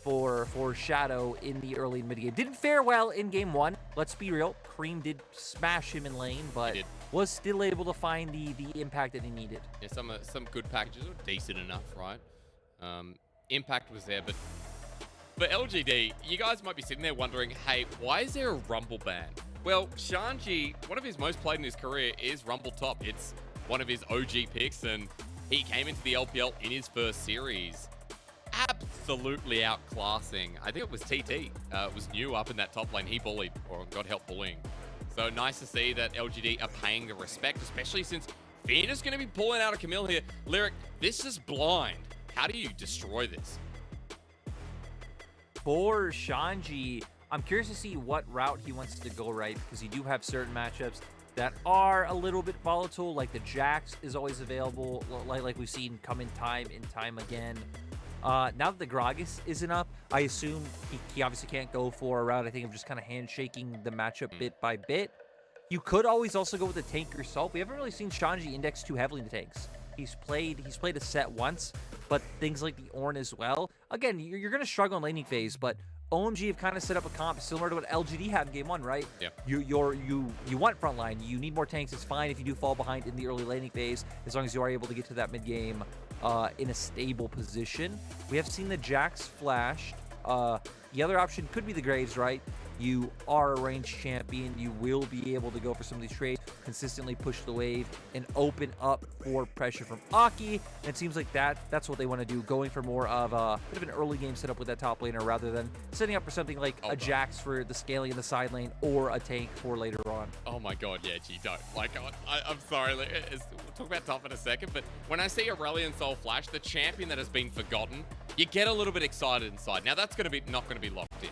for Shadow in the early and mid game. Didn't fare well in game 1. Let's be real. Creme did smash him in lane, but was still able to find the impact that he needed. Yeah, some good packages were decent enough, right? Impact was there, but for LGD, you guys might be sitting there wondering, hey, why is there a Rumble ban? Well, Shanji, one of his most played in his career is Rumble top. It's one of his OG picks, and he came into the LPL in his first series. Absolutely outclassing. I think it was TT. It was new up in that top lane. He bullied, or got help bullying. So nice to see that LGD are paying the respect, especially since Fearness is going to be pulling out a Camille here. Lyric, this is blind. How do you destroy this? For Shanji, I'm curious to see what route he wants to go, right? Because you do have certain matchups that are a little bit volatile, like the Jax is always available, like we've seen come in time again. Now that the Gragas isn't up, I assume he obviously can't go for a route. I think of just kind of handshaking the matchup bit by bit. You could always also go with the tank yourself. We haven't really seen Shanji index too heavily in the tanks. He's played a set once, but things like the Ornn as well. Again, you're going to struggle in laning phase, but OMG have kind of set up a comp similar to what LGD had in game 1, right? Yeah. You want frontline. You need more tanks. It's fine if you do fall behind in the early laning phase, as long as you are able to get to that mid game in a stable position. We have seen the Jax flashed. The other option could be the Graves, right? You are a ranged champion. You will be able to go for some of these trades, consistently push the wave, and open up for pressure from Aki. And it seems like that's what they want to do, going for more of a bit of an early game setup with that top laner rather than setting up for something like a Jax for the scaling in the side lane or a tank for later on. Oh my god, yeah, gee, don't. Like, I'm sorry, we'll talk about top in a second, but when I see Aurelion Soul Flash, the champion that has been forgotten, you get a little bit excited inside. Now, that's not going to be locked in.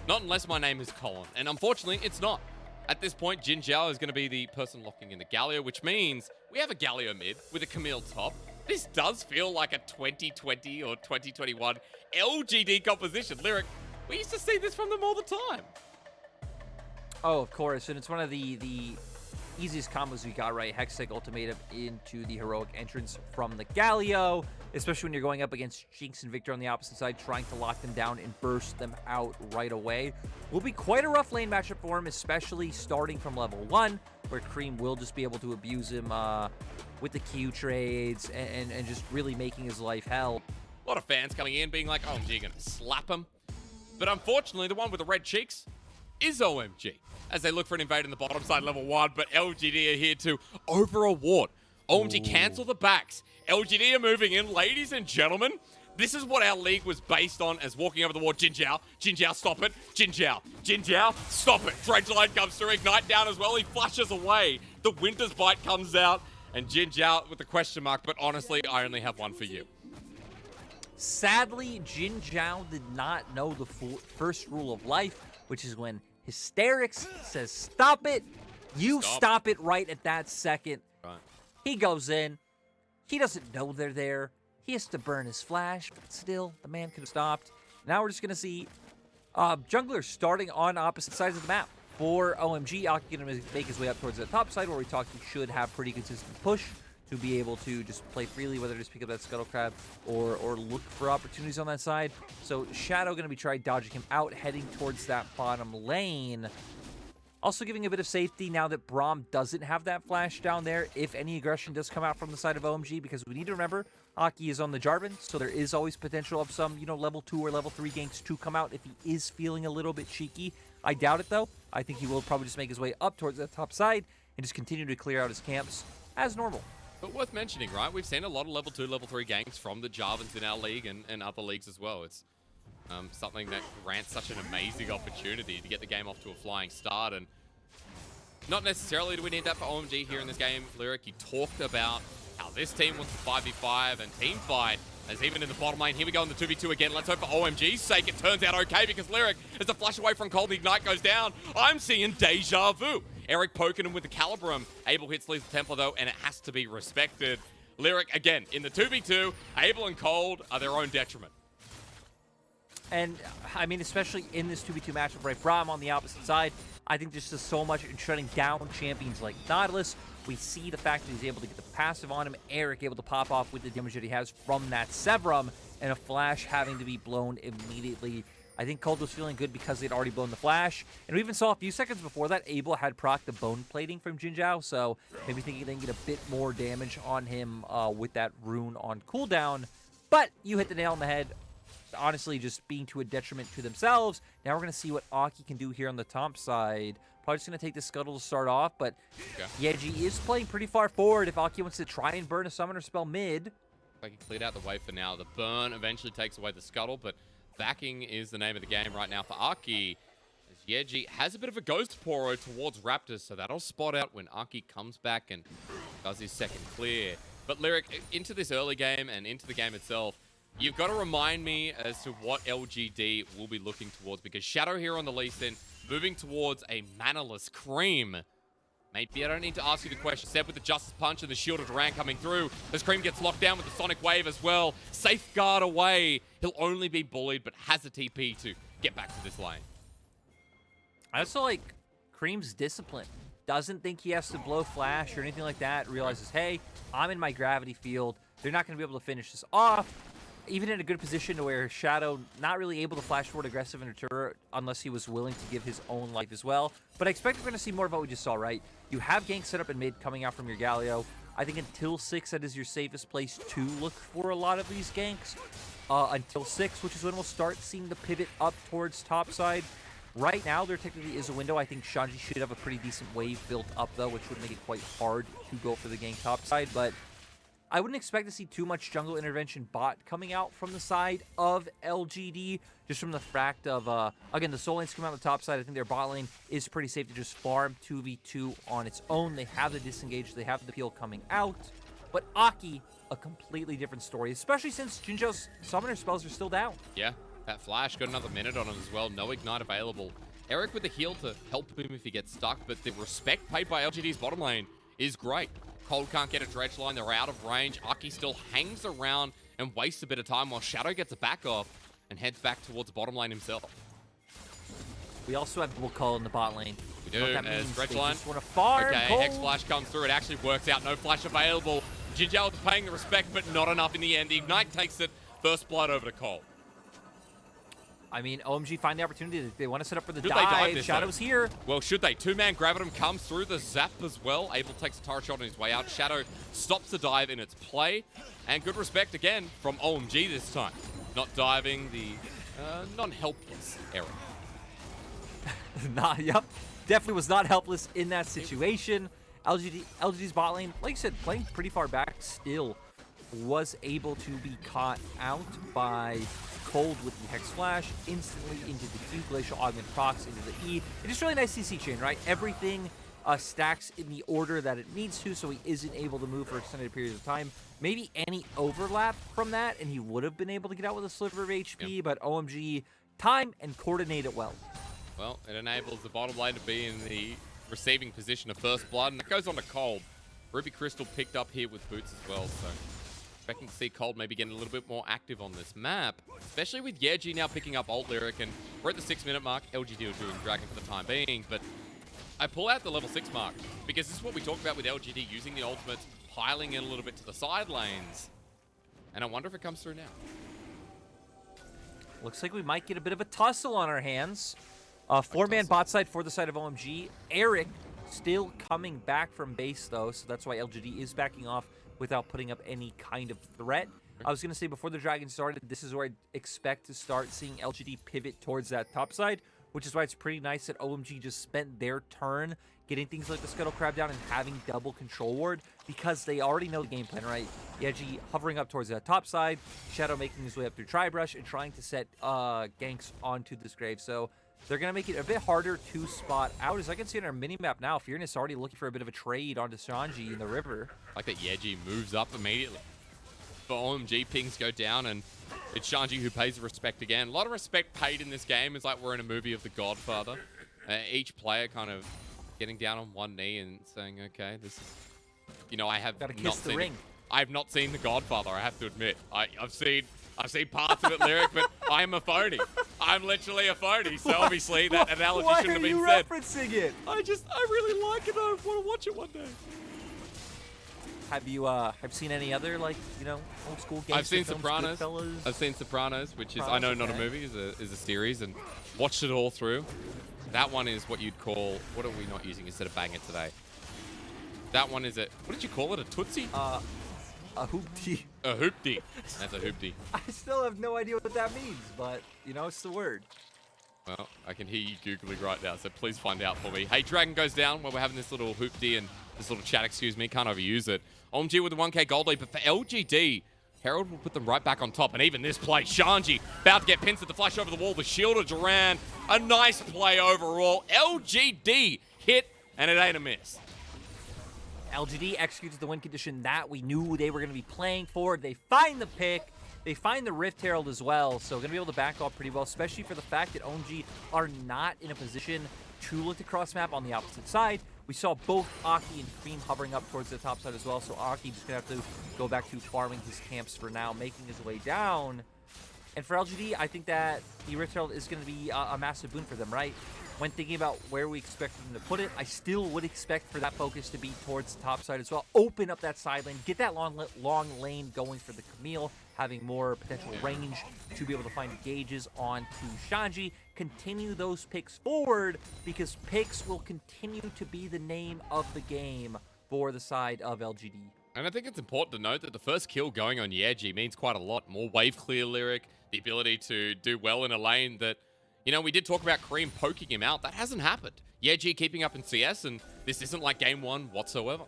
Not unless my name is Colin. And unfortunately, it's not. At this point, JinJiao is going to be the person locking in the Galio, which means we have a Galio mid with a Camille top. This does feel like a 2020 or 2021 LGD composition. Lyric, we used to see this from them all the time. Oh, of course. And it's one of the easiest combos we got, right? Hextech Ultimatum into the heroic entrance from the Galio, especially when you're going up against Jinx and Viktor on the opposite side, trying to lock them down and burst them out right away. Will be quite a rough lane matchup for him, especially starting from level 1, where Creme will just be able to abuse him with the Q trades and just really making his life hell. A lot of fans coming in being like, OMG, gonna slap him. But unfortunately, the one with the red cheeks is OMG, as they look for an invade in the bottom side level 1, but LGD are here to over-award. OMG cancel the backs. LGD are moving in. Ladies and gentlemen, this is what our league was based on as walking over the wall. JinJiao. JinJiao, stop it. JinJiao. JinJiao, stop it. Dredge line comes through. Ignite down as well. He flashes away. The Winter's Bite comes out. And JinJiao with the question mark. But honestly, I only have one for you. Sadly, JinJiao did not know the first rule of life, which is when Hysterics says stop it, you stop it right at that second. Right. He goes in. He doesn't know they're there. He has to burn his flash, but still, the man could have stopped. Now we're just going to see junglers starting on opposite sides of the map. For OMG, Aki going to make his way up towards the top side, where we talked he should have pretty consistent push to be able to just play freely, whether just pick up that Scuttle Crab or look for opportunities on that side. So Shadow going to be trying dodging him out, heading towards that bottom lane. Also giving a bit of safety now that Braum doesn't have that flash down there, if any aggression does come out from the side of OMG, because we need to remember, Aki is on the Jarvan, so there is always potential of some, level 2 or level 3 ganks to come out if he is feeling a little bit cheeky. I doubt it, though. I think he will probably just make his way up towards that top side and just continue to clear out his camps as normal. But worth mentioning, right? We've seen a lot of level 2, level 3 ganks from the Jarvans in our league and other leagues as well. It's something that grants such an amazing opportunity to get the game off to a flying start. And not necessarily do we need that for OMG here in this game. Lyric, he talked about how this team wants to 5v5 and team fight. As even in the bottom lane, here we go in the 2v2 again. Let's hope for OMG's sake it turns out okay, because Lyric, as the flash away from Cold, the Ignite goes down. I'm seeing deja vu. Eric poking him with the Calibrum. Abel hits Lethal Templar though, and it has to be respected. Lyric, again, in the 2v2, Abel and Cold are their own detriment. And, I mean, especially in this 2v2 matchup, right? Braum on the opposite side, I think there's just so much in shutting down champions like Nautilus. We see the fact that he's able to get the passive on him. Eric able to pop off with the damage that he has from that Severum. and a flash having to be blown immediately. I think Cold was feeling good because they'd already blown the flash. And we even saw a few seconds before that, Abel had procced the bone plating from JinJiao, so maybe thinking they can get a bit more damage on him with that rune on cooldown. But you hit the nail on the head. Honestly, just being to a detriment to themselves. Now we're going to see what Aki can do here on the top side. Probably just going to take the Scuttle to start off, but Yeji is playing pretty far forward if Aki wants to try and burn a Summoner Spell mid. Like he cleared out the way for now. The burn eventually takes away the Scuttle, but backing is the name of the game right now for Aki. As Yeji has a bit of a Ghost Poro towards Raptors, so that'll spot out when Aki comes back and does his second clear. But Lyric, into this early game and into the game itself, you've got to remind me as to what LGD will be looking towards, because Shadow here on the Lee Sin, moving towards a manaless Creme. Maybe I don't need to ask you the question. Seb with the Justice Punch and the Shield of Duran coming through. As Creme gets locked down with the Sonic Wave as well. Safeguard away. He'll only be bullied, but has a TP to get back to this lane. I also like Creme's discipline. Doesn't think he has to blow flash or anything like that. Realizes, hey, I'm in my gravity field. They're not going to be able to finish this off. Even in a good position to where Shadow not really able to flash forward aggressive in a turret unless he was willing to give his own life as well. But I expect we're going to see more of what we just saw, right? You have gank set up in mid coming out from your Galio. I think until 6, that is your safest place to look for a lot of these ganks. Until 6, which is when we'll start seeing the pivot up towards top side. Right now, there technically is a window. I think Shanji should have a pretty decent wave built up, though, which would make it quite hard to go for the gank top side. But I wouldn't expect to see too much jungle intervention bot coming out from the side of LGD, just from the fact of, again, the Soul Lanes come out on the top side. I think their bot lane is pretty safe to just farm 2v2 on its own. They have the disengage, they have the peel coming out. But Aki, a completely different story, especially since JinJiao's summoner spells are still down. Yeah, that flash got another minute on him as well. No ignite available. Eric with the heal to help him if he gets stuck, but the respect paid by LGD's bottom lane is great. Cold can't get a dredge line, they're out of range. Aki still hangs around and wastes a bit of time while Shadow gets a back off and heads back towards the bottom lane himself. We also have double call in the bot lane. We do, as dredge line. Farm, okay, Cold. Hex Flash comes through, it actually works out, no flash available. JinJiao is paying the respect, but not enough in the end. The Ignite takes it, first blood over to Cold. I mean, OMG find the opportunity. They want to set up for the Should they dive dive. this Shadow's here. Well, should they? Two-man Gravitum comes through the zap as well. Abel takes a turret shot on his way out. Shadow stops the dive in its play. And good respect again from OMG this time. Not diving the non-helpless Eric. Yep. Definitely was not helpless in that situation. LGD's bot lane, like you said, playing pretty far back still, was able to be caught out by Cold with the Hex Flash, instantly into the Q, Glacial Augment procs into the E. It's just really nice CC chain, right? Everything stacks in the order that it needs to, so he isn't able to move for extended periods of time. Maybe any overlap from that, and he would have been able to get out with a sliver of HP, but OMG time and coordinate it well. Well, it enables the bottom lane to be in the receiving position of first blood, and it goes on to Cold. Ruby Crystal picked up here with boots as well, so expecting to see Cold maybe getting a little bit more active on this map, especially with Yeji now picking up ult Lyric, and we're at the 6-minute mark. LGD are doing Dragon for the time being, but I pull out the level 6 mark because this is what we talked about with LGD, using the ultimates, piling in a little bit to the side lanes, and I wonder if it comes through now. Looks like we might get a bit of a tussle on our hands. 4-man bot side for the side of OMG. Eric still coming back from base, though, so that's why LGD is backing off without putting up any kind of threat. I was going to say, before the Dragon started, this is where I'd expect to start seeing LGD pivot towards that top side, which is why it's pretty nice that OMG just spent their turn getting things like the Scuttle Crab down and having double control ward, because they already know the game plan, right? Yeji hovering up towards that top side, Shadow making his way up through Tribrush and trying to set ganks onto this grave. So they're going to make it a bit harder to spot out. As I can see on our mini-map now, Fearness already looking for a bit of a trade onto Shanji in the river. Like that Yeji moves up immediately. For OMG, pings go down, and it's Shanji who pays the respect again. A lot of respect paid in this game. It's like we're in a movie of The Godfather. Each player kind of getting down on one knee and saying, okay, this is... You know, I have not seen it. I have not seen The Godfather, I have to admit. I've seen parts of it, Lyric, but I'm a phony. I'm literally a phony, so obviously that analogy shouldn't have been said. Why are you referencing it? I really like it. I want to watch it one day. Have you seen any other, like, you know, old school games? I've seen Sopranos. I've seen Sopranos, which is, I know, not a movie, is a series, and watched it all through. That one is what you'd call, what are we not using instead of banger today? That one is what did you call it? A Tootsie? A hoopty. A hoopty. That's a hoopty. I still have no idea what that means, but, you know, it's the word. Well, I can hear you Googling right now, so please find out for me. Hey, Dragon goes down while we're having this little hoopty and this little chat, excuse me. Can't overuse it. OMG with the 1K gold lead, but for LGD, Herald will put them right back on top. And even this play, Shanji about to get pinned at the flash over the wall. The shield of Duran. A nice play overall. LGD hit, and it ain't a miss. LGD executes the win condition that we knew they were going to be playing for. They find the pick. They find the Rift Herald as well, so going to be able to back off pretty well, especially for the fact that OMG are not in a position to look to cross map on the opposite side. We saw both Aki and Creme hovering up towards the top side as well, so Aki just going to have to go back to farming his camps for now, making his way down. And for LGD, I think that the Rift Herald is going to be a massive boon for them, right? When thinking about where we expect them to put it, I still would expect for that focus to be towards the top side as well. Open up that side lane, get that long lane going for the Camille, having more potential range to be able to find gauges onto Shanji. Continue those picks forward, because picks will continue to be the name of the game for the side of LGD. And I think it's important to note that the first kill going on Yeji means quite a lot. More wave clear lyric, the ability to do well in a lane that, you know, we did talk about Creme poking him out. That hasn't happened. Yeji keeping up in CS, and this isn't like game one whatsoever.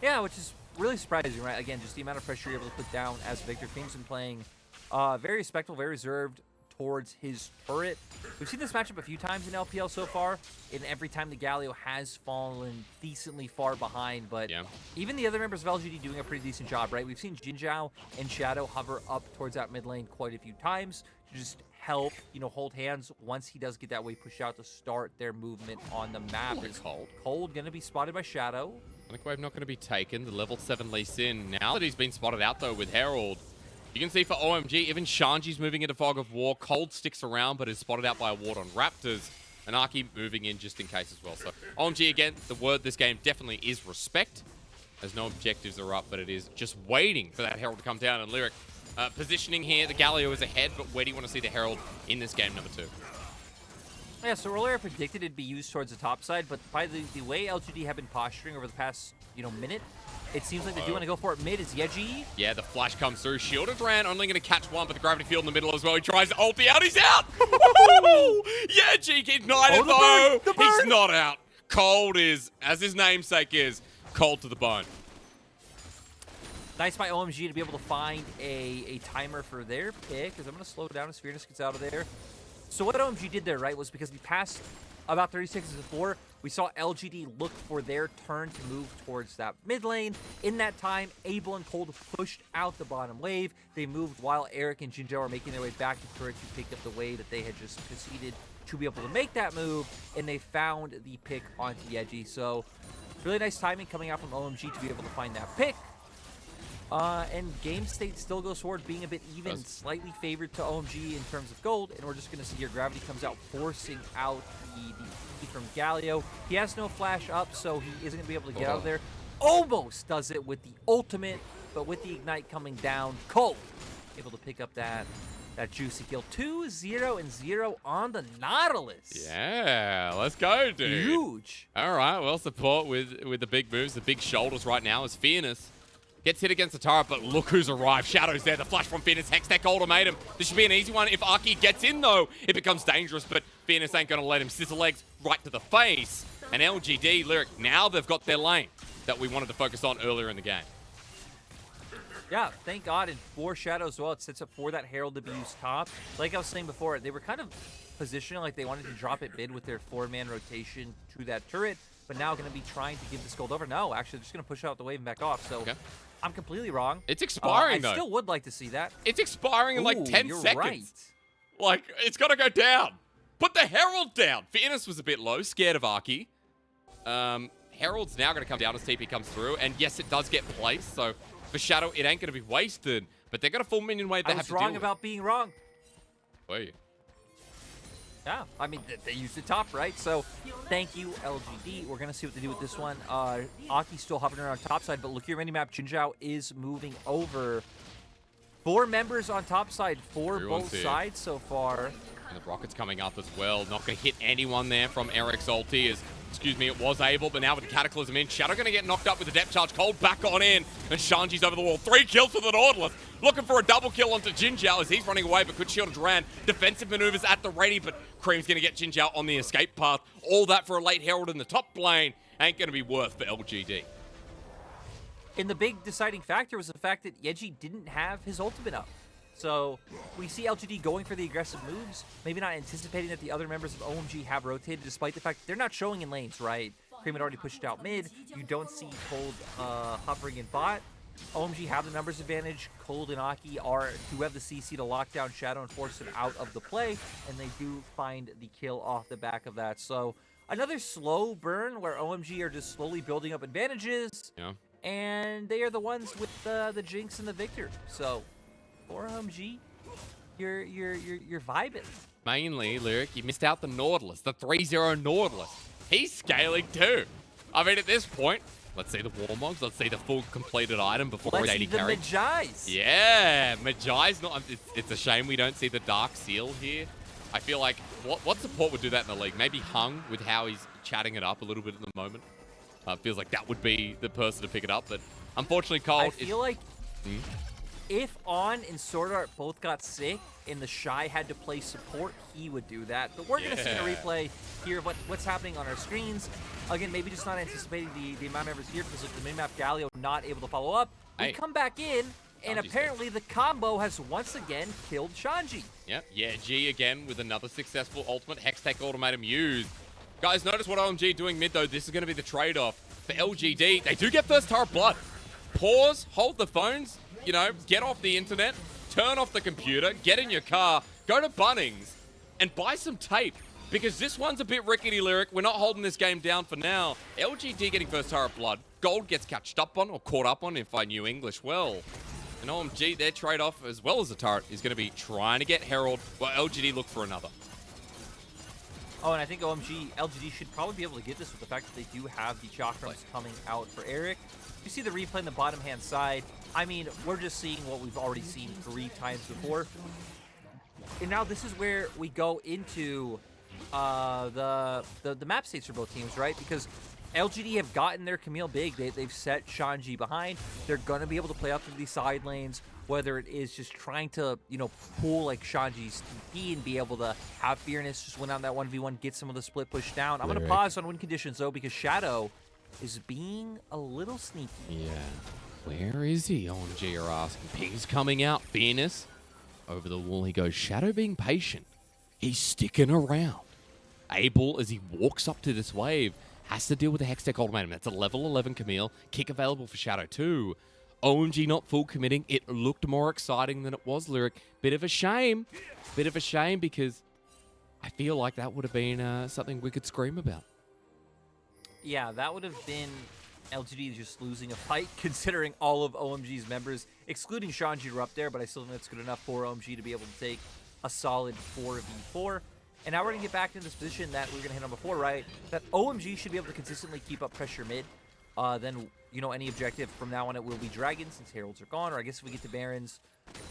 Yeah, which is really surprising, right? Again, just the amount of pressure you're able to put down as Viktor. Creme's been playing very respectful, very reserved towards his turret. We've seen this matchup a few times in LPL so far, and every time the Galio has fallen decently far behind, but even the other members of LGD doing a pretty decent job, right? We've seen JinJiao and Shadow hover up towards that mid lane quite a few times to just help, you know, hold hands once he does get that wave push out to start their movement on the map. Is Cold going to be spotted by Shadow. Panic wave not going to be taken. The level 7 Lee Sin. Now that he's been spotted out, though, with Herald, you can see for OMG, even Shanji's moving into Fog of War. Cold sticks around, but is spotted out by a ward on Raptors. And Aki moving in just in case as well. So OMG, again, the word this game definitely is respect, as no objectives are up, but it is just waiting for that Herald to come down. And Lyric positioning here, the Galio is ahead, but where do you want to see the Herald in this game number 2? Yeah, so earlier I predicted it'd be used towards the top side, but by the way LGD have been posturing over the past, you know, minute, it seems like they do want to go for it mid. Is Yeji? Yeah, the flash comes through. Shielded Duran only going to catch one, but the gravity field in the middle as well. He tries to ulti out. He's out! Yeji ignited though. He's not out. Cold is, as his namesake is, cold to the bone. Nice by OMG to be able to find a timer for their pick, because I'm going to slow down as Fearness gets out of there. So what OMG did there, right, was because we passed about 30 seconds before, we saw LGD look for their turn to move towards that mid lane. In that time, Abel and Cold pushed out the bottom wave. They moved while Eric and JinJiao were making their way back to turret to pick up the wave that they had just proceeded to be able to make that move, and they found the pick onto Yeji. So really nice timing coming out from OMG to be able to find that pick. And game state still goes forward, being a bit even, slightly favored to OMG in terms of gold. And we're just going to see here Gravity comes out, forcing out the from Galio. He has no flash up, so he isn't going to be able to get out of there. Almost does it with the ultimate, but with the ignite coming down, Cold able to pick up that juicy kill. 2-0-0 on the Nautilus. Yeah, let's go, dude. Huge. All right, well, support with the big moves, the big shoulders right now is Fearness. Gets hit against the turret, but look who's arrived. Shadow's there, the flash from Fearness, Hextech ultimatum. This should be an easy one. If Aki gets in, though, it becomes dangerous, but Fearness ain't going to let him. Scissor legs right to the face. And LGD, Lyric, now they've got their lane that we wanted to focus on earlier in the game. Yeah, thank God. And for Shadow as well, it sets up for that Herald to be used top. Like I was saying before, they were kind of positioning like they wanted to drop it mid with their 4-man rotation to that turret, but now going to be trying to give this gold over. No, actually, they're just going to push out the wave and back off. So I'm completely wrong. It's expiring, though. I still would like to see that. It's expiring in like 10 seconds. Right. Like, it's got to go down. Put the Herald down. Fearness was a bit low, scared of Aki. Herald's now going to come down as TP comes through. And yes, it does get placed. So for Shadow, it ain't going to be wasted. But they got a full minion wave they have to deal with. I was wrong about being wrong. Were you? Yeah, I mean, they used the top, right? So, thank you, LGD. We're going to see what they do with this one. Aki's still hovering around top side, but look here, mini-map. JinJiao is moving over. 4 members on top side for both sides so far. And the rocket's coming up as well. Not going to hit anyone there from Eric's ulti. Excuse me, it was able, but now with the Cataclysm in, Shadow going to get knocked up with the depth charge. Cold back on in, and Shanji's over the wall. 3 kills for the Nautilus. Looking for a double kill onto JinJiao as he's running away, but good shield of Duran. Defensive maneuvers at the ready, but Creme's going to get JinJiao on the escape path. All that for a late herald in the top lane. Ain't going to be worth for LGD. And the big deciding factor was the fact that Yeji didn't have his ultimate up. So we see LGD going for the aggressive moves, maybe not anticipating that the other members of OMG have rotated, despite the fact that they're not showing in lanes, right? Creme had already pushed out mid. You don't see Cold hovering in bot. OMG have the numbers advantage. Cold and Aki do have the CC to lock down Shadow and force it out of the play, and they do find the kill off the back of that. So another slow burn where OMG are just slowly building up advantages. Yeah. And they are the ones with the Jinx and the Viktor. So for OMG, you're vibing. Mainly, Lyric, you missed out the Nautilus, the 3-0 Nautilus. He's scaling too. I mean, at this point, let's see the Warmogs, let's see the full completed item before let's 80 see the carry. Magi's. Yeah, Magi's not. It's a shame we don't see the Dark Seal here. I feel like what support would do that in the league? Maybe Hung with how he's chatting it up a little bit at the moment. Feels like that would be the person to pick it up, but unfortunately, Cold. I feel like if On and Sword Art both got sick and the Shy had to play support, he would do that. But we're going to see a replay here of what's happening on our screens. Again, maybe just not anticipating the amount of members here because of the mini-map Galio not able to follow up. We come back in, and apparently the combo has once again killed Shanji. Yep, yeah, G again with another successful ultimate. Hextech Ultimatum used. Guys, notice what OMG doing mid, though. This is going to be the trade-off for LGD. They do get first turret blood. Pause, hold the phones, you know, get off the internet, turn off the computer, get in your car, go to Bunnings, and buy some tape. Because this one's a bit rickety, Lyric. We're not holding this game down for now. LGD getting first turret blood. Gold gets catched up on, or caught up on, if I knew English well. And OMG, their trade-off, as well as the turret, is going to be trying to get Herald, while LGD look for another. Oh, and I think LGD should probably be able to get this with the fact that they do have the chakrams coming out for Eric. You see the replay on the bottom-hand side. I mean, we're just seeing what we've already seen 3 times before. And now this is where we go into the map states for both teams, right? Because LGD have gotten their Camille big. They've set Shanji behind. They're going to be able to play out through these side lanes, whether it is just trying to, you know, pull like Shanji's TP and be able to have Fearness just win on that 1v1, get some of the split push down. I'm going to pause on win conditions, though, because Shadow is being a little sneaky. Yeah. Where is he? OMG, you're asking. Pig's coming out. Fearness. Over the wall he goes. Shadow being patient. He's sticking around. Able, as he walks up to this wave, has to deal with the Hextech Ultimatum. That's a level 11 Camille. Kick available for Shadow too. OMG not full committing. It looked more exciting than it was, Lyric. Bit of a shame. Bit of a shame because I feel like that would have been something we could scream about. Yeah, that would have been LGD just losing a fight, considering all of OMG's members, excluding Shanji, are up there, but I still think that's good enough for OMG to be able to take a solid 4v4. And now we're going to get back into this position that we were going to hit on before, right? That OMG should be able to consistently keep up pressure mid. Then, you know, any objective from now on, it will be Dragons since Heralds are gone. Or I guess if we get to Barons,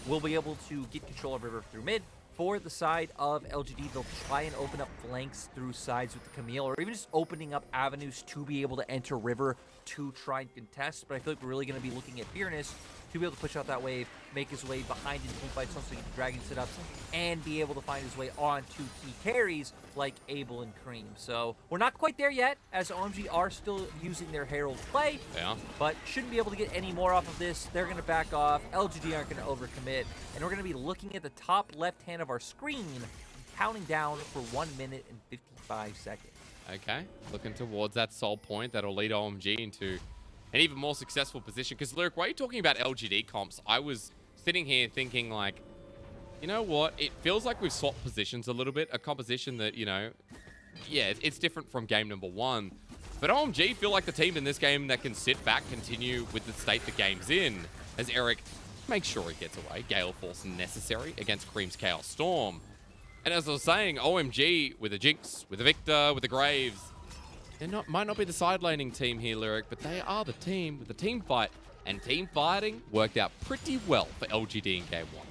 we'll be able to get control of River through mid. For the side of LGD, they'll try and open up flanks through sides with the Camille, or even just opening up avenues to be able to enter River to try and contest. But I feel like we're really going to be looking at Fearness to be able to push out that wave, make his way behind in team fights, also get the Dragon sit ups, and be able to find his way on to key carries like Abel and Creme. So we're not quite there yet, as OMG are still using their Herald play, but shouldn't be able to get any more off of this. They're going to back off. LGD aren't going to overcommit, and we're going to be looking at the top left hand of our screen, counting down for 1 minute and 55 seconds. Okay, looking towards that soul point that'll lead OMG into an even more successful position. Because, Lyric, while you're talking about LGD comps, I was sitting here thinking, like, you know what? It feels like we've swapped positions a little bit. A composition that, you know, yeah, it's different from game number 1. But OMG feel like the team in this game that can sit back, continue with the state the game's in, as Eric makes sure he gets away. Gale Force necessary against Creme's Chaos Storm. And as I was saying, OMG with a Jinx, with a Viktor, with the Graves, they might not be the side laning team here, Lyric, but they are the team with the team fight. And team fighting worked out pretty well for LGD in game 1.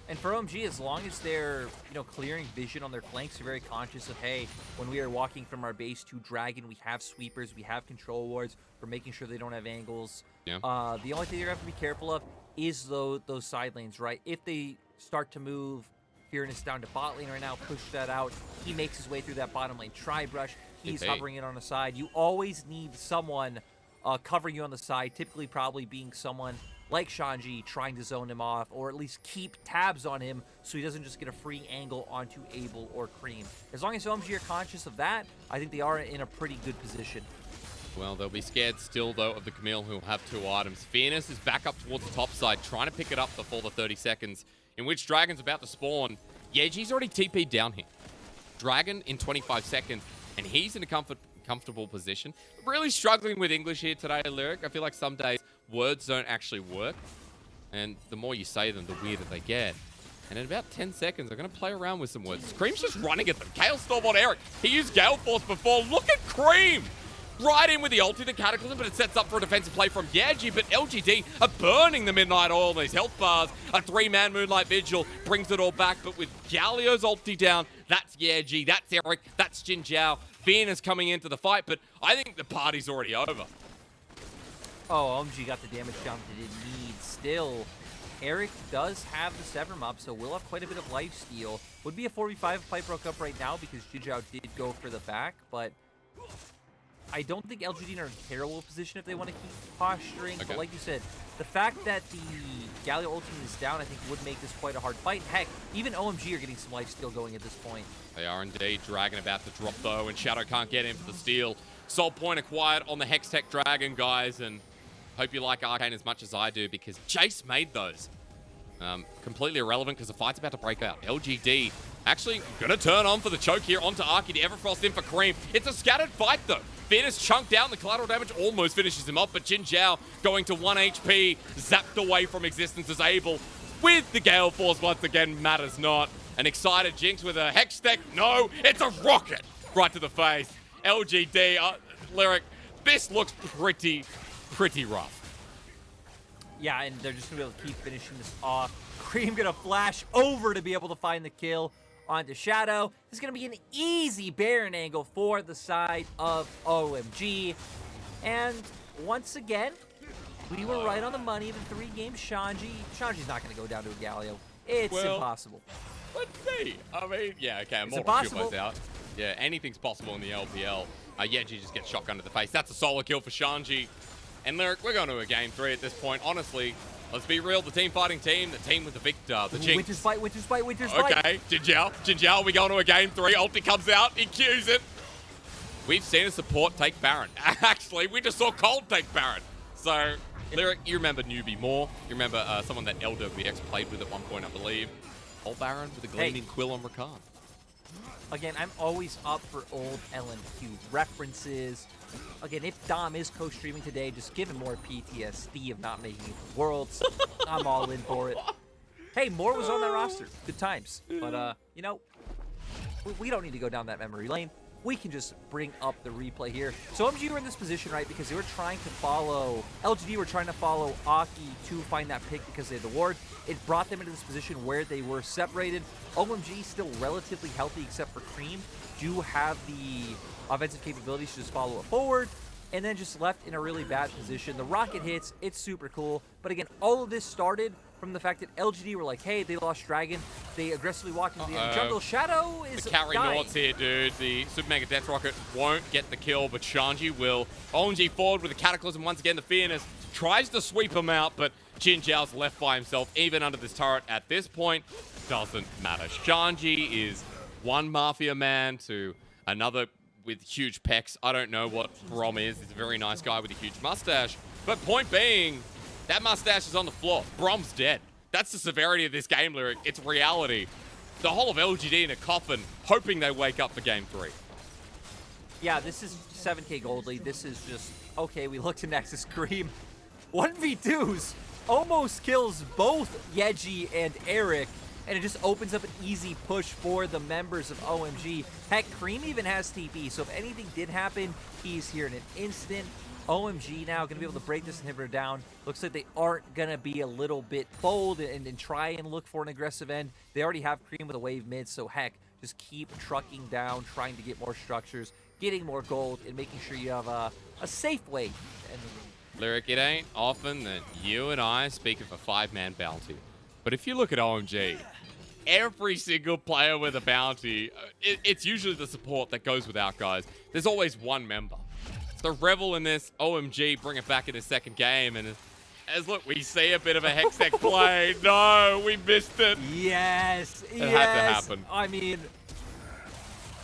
And for OMG, as long as they're, clearing vision on their flanks, they're very conscious of, hey, when we are walking from our base to Dragon, we have sweepers, we have control wards, we're making sure they don't have angles. Yeah. The only thing you're going to have to be careful of is those side lanes, right? If they start to move Fearness down to bot lane right now, push that out, he makes his way through that bottom lane tri-brush, he's hovering it on the side. You always need someone covering you on the side, typically probably being someone like Shanji trying to zone him off, or at least keep tabs on him so he doesn't just get a free angle onto Abel or Creme. As long as OMG are conscious of that, I think they are in a pretty good position. Well, they'll be scared still, though, of the Camille, who will have 2 items. Fearness is back up towards the top side, trying to pick it up before the 30 seconds, in which Dragon's about to spawn. Yeji's already TP'd down here. Dragon in 25 seconds, and he's in a comfortable position. Really struggling with English here today, Lyric. I feel like some days words don't actually work, and the more you say them, the weirder they get. And in about 10 seconds, they're going to play around with some words. Creme's just running at them. Gale Storm on Eric. He used Gale Force before. Look at Creme! Right in with the ulti, the Cataclysm, but it sets up for a defensive play from Yeji, but LGD are burning the Midnight Oil in these health bars. A 3-man Moonlight Vigil brings it all back, but with Galio's ulti down, that's Yeji, that's Eric, that's JinJiao. Fearness coming into the fight, but I think the party's already over. Oh, OMG got the damage jump that it needs. Still, Eric does have the Sever up, so will have quite a bit of lifesteal. Would be a 4v5 if fight broke up right now because JinJiao did go for the back, but I don't think LGD are in a terrible position if they want to keep posturing. Okay. But like you said, the fact that the Galio ultimate is down, I think, would make this quite a hard fight. Heck, even OMG are getting some lifesteal going at this point. They are indeed. Dragon about to drop, though, and Shadow can't get in for the steal. Soul point acquired on the Hextech Dragon, guys, and hope you like Arcane as much as I do, because Jace made those. Completely irrelevant because the fight's about to break out. LGD actually going to turn on for the choke here onto Arky. The Everfrost in for Creme. It's a scattered fight, though. Fearness chunked down. The collateral damage almost finishes him off, but JinJiao going to 1 HP, zapped away from existence as Abel with the Gale Force once again matters not. An excited Jinx with a Hex Deck. No, it's a rocket right to the face. LGD, Lyric, this looks pretty rough. Yeah, and they're just going to be able to keep finishing this off. Creme going to flash over to be able to find the kill onto Shadow. This is going to be an easy Baron angle for the side of OMG. And once again, we were right on the money. The 3-game Shanji. Shanji's not going to go down to a Galio. It's impossible. Let's see. I mean, yeah, okay, I'm more out. Yeah, anything's possible in the LPL. Yeji just gets shotgun to the face. That's a solo kill for Shanji. And Lyric, we're going to a game 3 at this point. Honestly, let's be real. The team fighting team, the team with the Viktor, the Jinx. Winter's fight. Okay, JinJiao, we going to a game 3. Ulti comes out, he cues it. We've seen a support take Baron. Actually, we just saw Cold take Baron. So, Lyric, you remember Newbie more. You remember someone that LWX played with at one point, I believe. Old Baron with a gleaming quill on Rakan. Again, I'm always up for old LNQ references. Again, if Dom is co-streaming today, just give him more PTSD of not making it to Worlds. I'm all in for it. Hey, Moore was on that roster. Good times. But, you know, we don't need to go down that memory lane. We can just bring up the replay here. So OMG were in this position, right, because they were trying to follow, LGD were trying to follow Aki to find that pick because they had the ward. It brought them into this position where they were separated. OMG still relatively healthy except for Creme. Do have the offensive capabilities to just follow it forward, and then just left in a really bad position. The rocket hits, it's super cool. But again, all of this started from the fact that LGD were like, hey, they lost Dragon. They aggressively walked into the jungle. Shadow is the carry dying. Nords here, dude. The Super Mega Death Rocket won't get the kill, but Shanji will. OMG forward with the Cataclysm once again. The Fearness tries to sweep him out, but JinJiao's left by himself, even under this turret at this point. Doesn't matter. Shanji is one Mafia man to another with huge pecs. I don't know what Braum is. He's a very nice guy with a huge mustache. But point being, that mustache is on the floor. Braum's dead. That's the severity of this game, Lyric. It's reality. The whole of LGD in a coffin, hoping they wake up for game 3. Yeah, this is 7k gold lead. This is just, okay, we look to Nexus Creme. 1v2s almost kills both Yeji and Eric. and it just opens up an easy push for the members of OMG. Heck, Creme even has TP, so if anything did happen, he's here in an instant. OMG now going to be able to break this inhibitor down. Looks like they aren't going to be a little bit bold and try and look for an aggressive end. They already have Creme with a wave mid, so heck, just keep trucking down, trying to get more structures, getting more gold, and making sure you have a safe way. Lyric, it ain't often that you and I speak of a 5-man bounty. But if you look at OMG, every single player with a bounty, it's usually the support that goes without, guys. There's always one member. So revel in this. OMG bring it back in his second game, and as look, we see a bit of a Hextech play. No, we missed it. Yes, it had to happen. I mean,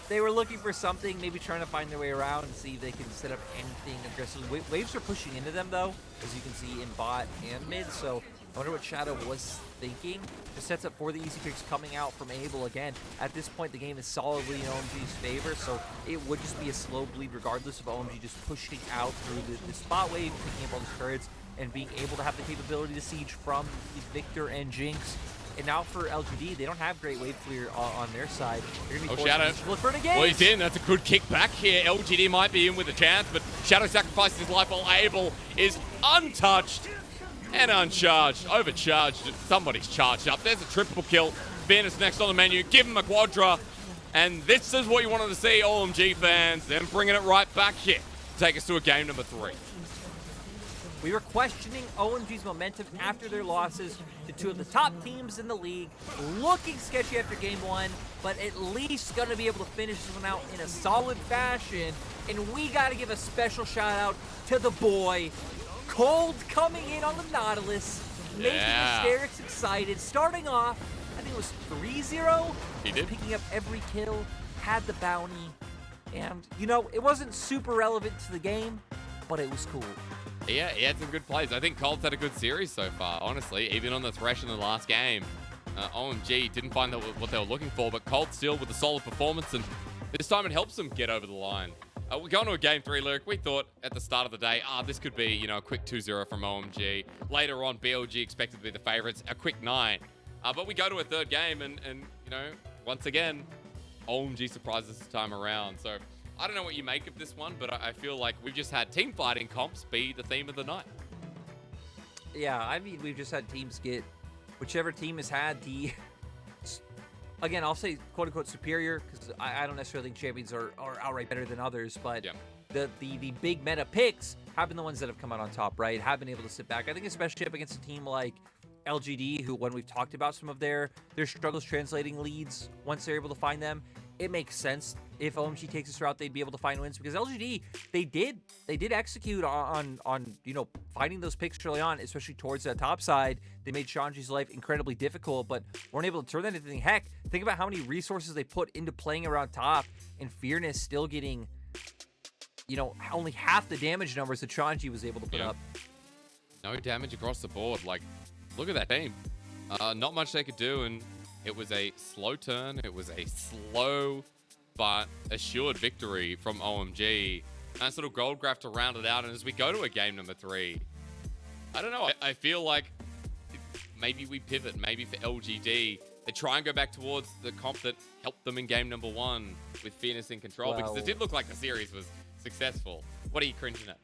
they were looking for something, maybe trying to find their way around and see if they can set up anything aggressively. Waves are pushing into them though, as you can see in bot and mid. So I wonder what Shadow was thinking. Just sets up for the easy picks coming out from Abel again. At this point, the game is solidly in OMG's favor, so it would just be a slow bleed regardless of OMG just pushing out through the spot wave, picking up all these turrets, and being able to have the capability to siege from Viktor and Jinx. And now for LGD, they don't have great wave clear on their side. They're gonna be Shadow. to look for an engage. Well, he's in. That's a good kick back here. LGD might be in with a chance, but Shadow sacrifices his life while Abel is untouched and uncharged. Overcharged. Somebody's charged up. There's a triple kill. Fearness next on the menu. Give him a quadra. And this is what you wanted to see, OMG fans. Then bringing it right back here to take us to a game number 3. We were questioning OMG's momentum after their losses to two of the top teams in the league. Looking sketchy after game 1, but at least going to be able to finish this one out in a solid fashion. And we got to give a special shout out to the boy, Cold, coming in on the Nautilus, making Hysterics excited. Starting off, I think it was 3-0. He did. Picking up every kill, had the bounty. And, you know, it wasn't super relevant to the game, but it was cool. Yeah, he had some good plays. I think Colt's had a good series so far, honestly. Even on the Thresh in the last game, OMG didn't find what they were looking for, but Colt still with a solid performance, and this time it helps them get over the line. We're going to a game 3, Lyric. We thought at the start of the day, this could be, you know, a quick 2-0 from OMG. Later on, BLG expected to be the favorites, a quick 9. But we go to a third game, and you know, once again, OMG surprises this time around. So I don't know what you make of this one, but I feel like we've just had team fighting comps be the theme of the night. Yeah, I mean, we've just had teams get, whichever team has had the, again, I'll say quote-unquote superior, because I don't necessarily think champions are outright better than others, but the big meta picks have been the ones that have come out on top, right? Have been able to sit back. I think especially up against a team like LGD, who, when we've talked about some of their struggles translating leads, once they're able to find them, it makes sense. If OMG takes this route, they'd be able to find wins, because LGD, they did execute on you know, finding those picks early on, especially towards that top side. They made Shanji's life incredibly difficult, but weren't able to turn that into anything. Heck, think about how many resources they put into playing around top, and Fearness still getting, you know, only half the damage numbers that Shanji was able to put up. No damage across the board. Like, look at that team. Not much they could do, and it was a slow turn. It was a slow but assured victory from OMG. Nice little gold graph to round it out. And as we go to a game number 3, I don't know. I feel like maybe we pivot. Maybe for LGD, they try and go back towards the comp that helped them in game number 1 with Fearness in control, because it did look like the series was successful. What are you cringing at?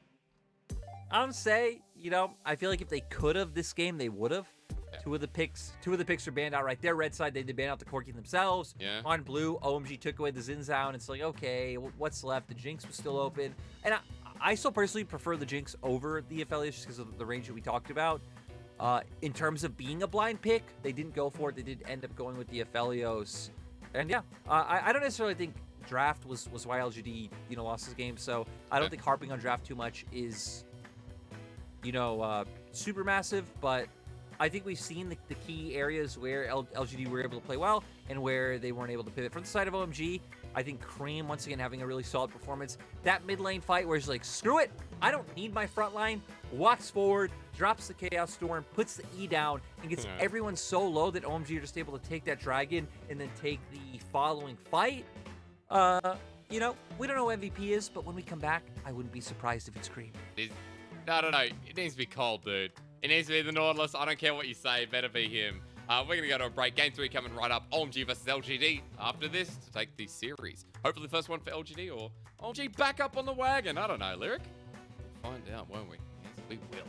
I don't say, you know, I feel like if they could have this game, they would have. Two of the picks are banned out right there. Red side, they did ban out the Corki themselves. On blue, OMG took away the Zinzao, and it's like, okay, what's left? The Jinx was still open. And I still personally prefer the Jinx over the Aphelios just because of the range that we talked about. In terms of being a blind pick, they didn't go for it. They did end up going with the Aphelios. And yeah, I don't necessarily think draft was why LGD, you know, lost this game. So I don't think harping on draft too much is, you know, super massive, but I think we've seen the key areas where LGD were able to play well and where they weren't able to pivot. From the side of OMG, I think Creme, once again, having a really solid performance. That mid lane fight where he's like, screw it, I don't need my front line, walks forward, drops the Chaos Storm, puts the E down, and gets everyone so low that OMG are just able to take that dragon and then take the following fight. You know, we don't know who MVP is, but when we come back, I wouldn't be surprised if it's Creme. No. It needs to be Cold, dude. It needs to be the Nautilus. I don't care what you say. Better be him. We're going to go to a break. Game 3 coming right up. OMG versus LGD after this to take the series. Hopefully the first one for LGD or OMG back up on the wagon. I don't know, Lyric. We'll find out, won't we? Yes, we will.